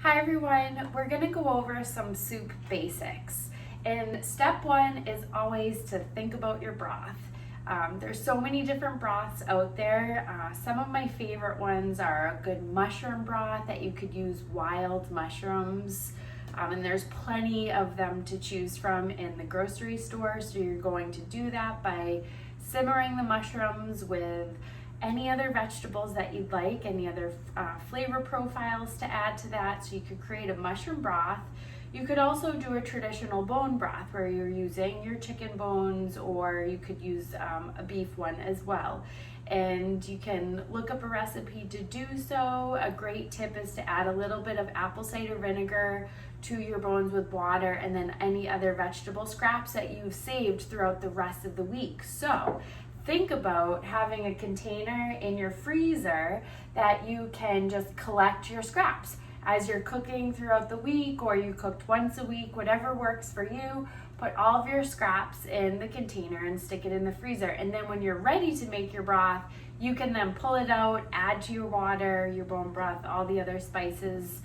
Hi everyone, we're gonna go over some soup basics. And step one is always to think about your broth. There's so many different broths out there. Some of my favorite ones are a good mushroom broth that you could use wild mushrooms. And there's plenty of them to choose from in the grocery store. So you're going to do that by simmering the mushrooms with any other vegetables that you'd like, any other flavor profiles to add to that. So you could create a mushroom broth. You could also do a traditional bone broth where you're using your chicken bones, or you could use a beef one as well. And you can look up a recipe to do so. A great tip is to add a little bit of apple cider vinegar to your bones with water, and then any other vegetable scraps that you've saved throughout the rest of the week. So think about having a container in your freezer that you can just collect your scraps. As you're cooking throughout the week, or you cooked once a week, whatever works for you, put all of your scraps in the container and stick it in the freezer. And then when you're ready to make your broth, you can then pull it out, add to your water, your bone broth, all the other spices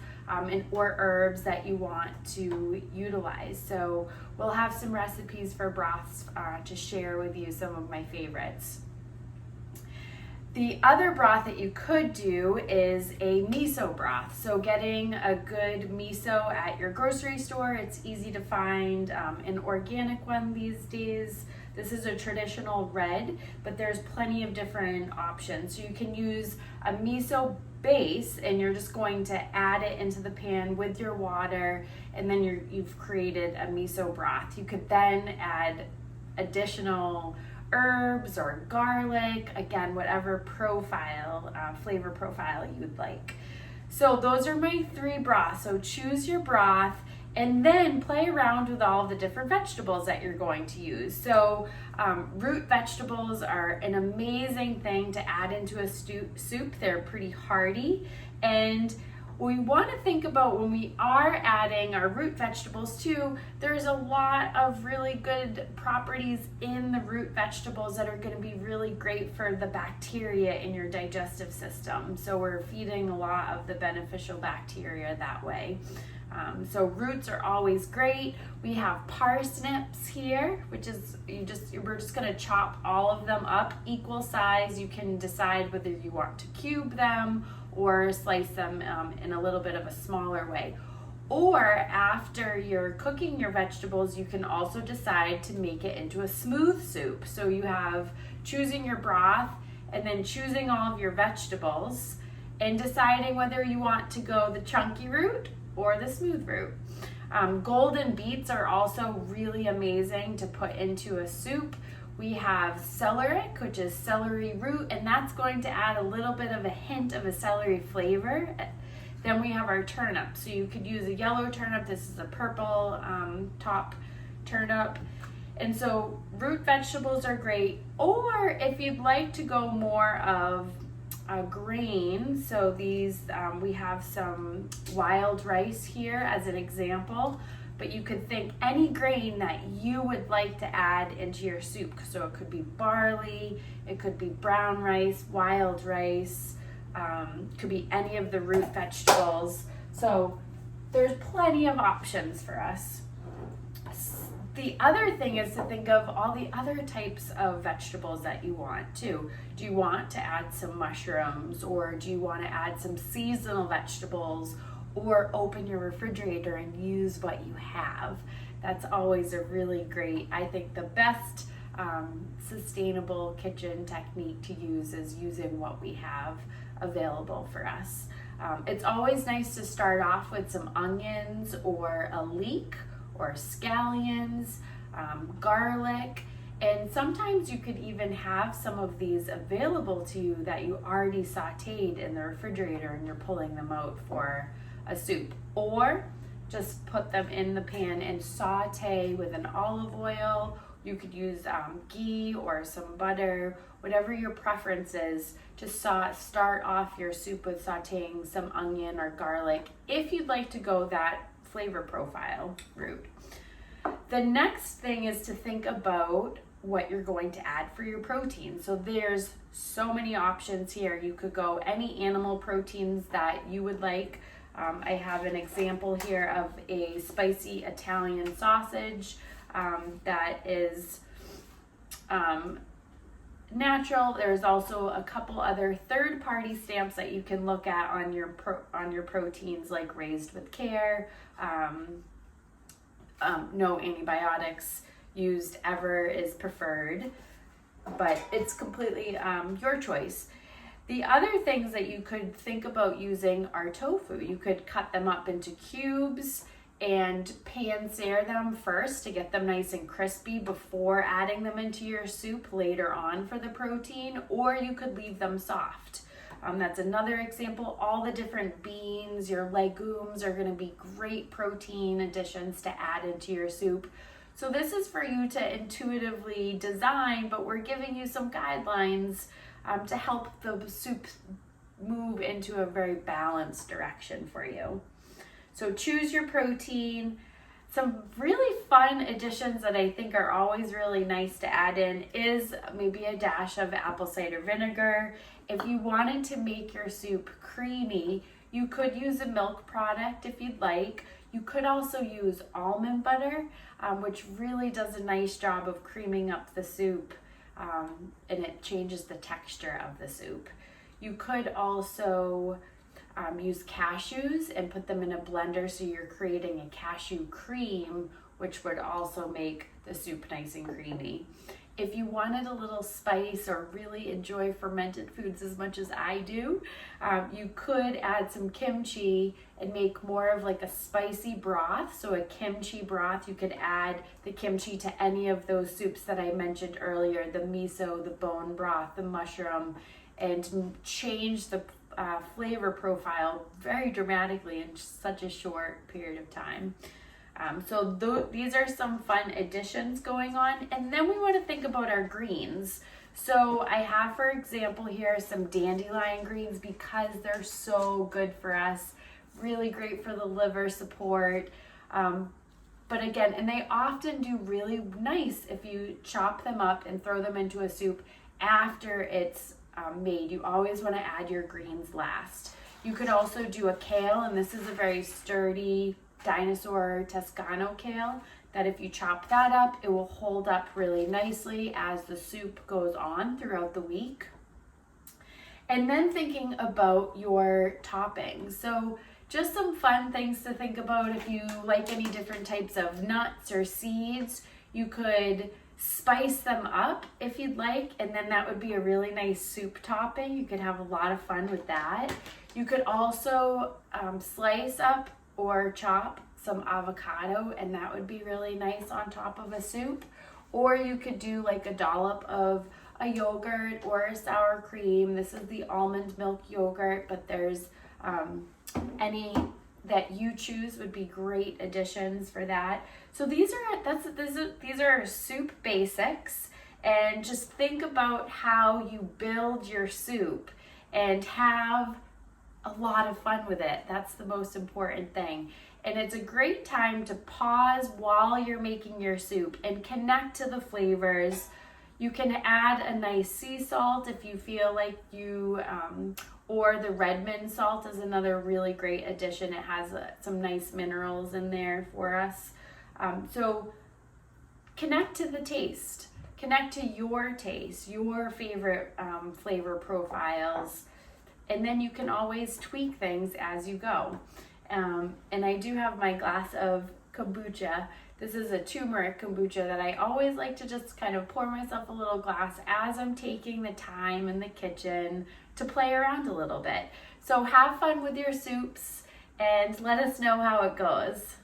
or herbs that you want to utilize. So we'll have some recipes for broths to share with you, some of my favorites. The other broth that you could do is a miso broth. So getting a good miso at your grocery store, it's easy to find an organic one these days. This is a traditional red, but there's plenty of different options. So you can use a miso base, and you're just going to add it into the pan with your water, and then you've created a miso broth. You could then add additional herbs or garlic, again, whatever profile, flavor profile you'd like. So those are my three broths. So choose your broth and then play around with all the different vegetables that you're going to use. So root vegetables are an amazing thing to add into a soup. They're pretty hearty, and we want to think about when we are adding our root vegetables too, there's a lot of really good properties in the root vegetables that are going to be really great for the bacteria in your digestive system. So we're feeding a lot of the beneficial bacteria that way. So roots are always great. We have parsnips here, which is we're just going to chop all of them up equal size. You can decide whether you want to cube them or slice them in a little bit of a smaller way. Or after you're cooking your vegetables, you can also decide to make it into a smooth soup. So you have choosing your broth and then choosing all of your vegetables and deciding whether you want to go the chunky route or the smooth route. Golden beets are also really amazing to put into a soup. We have celeriac, which is celery root, and that's going to add a little bit of a hint of a celery flavor. Then we have our turnip. So you could use a yellow turnip. This is a purple top turnip. And so root vegetables are great. Or if you'd like to go more of a grain, so these we have some wild rice here as an example, but you could think any grain that you would like to add into your soup. So it could be barley, it could be brown rice, wild rice, could be any of the root vegetables. So there's plenty of options for us. The other thing is to think of all the other types of vegetables that you want too. Do you want to add some mushrooms, or do you want to add some seasonal vegetables, or open your refrigerator and use what you have? That's always a really great, I think the best sustainable kitchen technique to use is using what we have available for us. It's always nice to start off with some onions or a leek or scallions, garlic, and sometimes you could even have some of these available to you that you already sauteed in the refrigerator and you're pulling them out for a soup. Or just put them in the pan and saute with an olive oil. You could use ghee or some butter, whatever your preference is, to start off your soup with sauteing some onion or garlic if you'd like to go that flavor profile route. The next thing is to think about what you're going to add for your protein. So there's so many options here. You could go any animal proteins that you would like. I have an example here of a spicy Italian sausage that is natural. There's also a couple other third-party stamps that you can look at on your proteins, like raised with care, no antibiotics used ever is preferred, but it's completely your choice. The other things that you could think about using are tofu. You could cut them up into cubes and pan-sear them first to get them nice and crispy before adding them into your soup later on for the protein, or you could leave them soft. That's another example. All the different beans, your legumes are going to be great protein additions to add into your soup. So this is for you to intuitively design, but we're giving you some guidelines to help the soup move into a very balanced direction for you. So choose your protein. Some really fun additions that I think are always really nice to add in is maybe a dash of apple cider vinegar. If you wanted to make your soup creamy, you could use a milk product if you'd like. You could also use almond butter, which really does a nice job of creaming up the soup, and it changes the texture of the soup. You could also use cashews and put them in a blender, so you're creating a cashew cream, which would also make the soup nice and creamy. If you wanted a little spice or really enjoy fermented foods as much as I do, you could add some kimchi and make more of like a spicy broth. So a kimchi broth, you could add the kimchi to any of those soups that I mentioned earlier, the miso, the bone broth, the mushroom, and change the flavor profile very dramatically in such a short period of time. So these are some fun additions going on. And then we want to think about our greens. So I have, for example, here some dandelion greens because they're so good for us. Really great for the liver support. But again, and they often do really nice if you chop them up and throw them into a soup after it's made. You always want to add your greens last. You could also do a kale, and this is a very sturdy dinosaur Toscano kale that if you chop that up, it will hold up really nicely as the soup goes on throughout the week. And then thinking about your toppings. So just some fun things to think about. If you like any different types of nuts or seeds, you could spice them up if you'd like, and then that would be a really nice soup topping. You could have a lot of fun with that. You could also slice up or chop some avocado, and that would be really nice on top of a soup. Or you could do like a dollop of a yogurt or a sour cream. This is the almond milk yogurt, but there's any that you choose would be great additions for that. So these are soup basics, and just think about how you build your soup and have a lot of fun with it. That's the most important thing. And it's a great time to pause while you're making your soup and connect to the flavors. You can add a nice sea salt if you feel like you, or the Redmond salt is another really great addition. It has some nice minerals in there for us. So connect to the taste. Connect to your taste, your favorite flavor profiles. And then you can always tweak things as you go. And I do have my glass of kombucha. This is a turmeric kombucha that I always like to just kind of pour myself a little glass as I'm taking the time in the kitchen to play around a little bit. So have fun with your soups and let us know how it goes.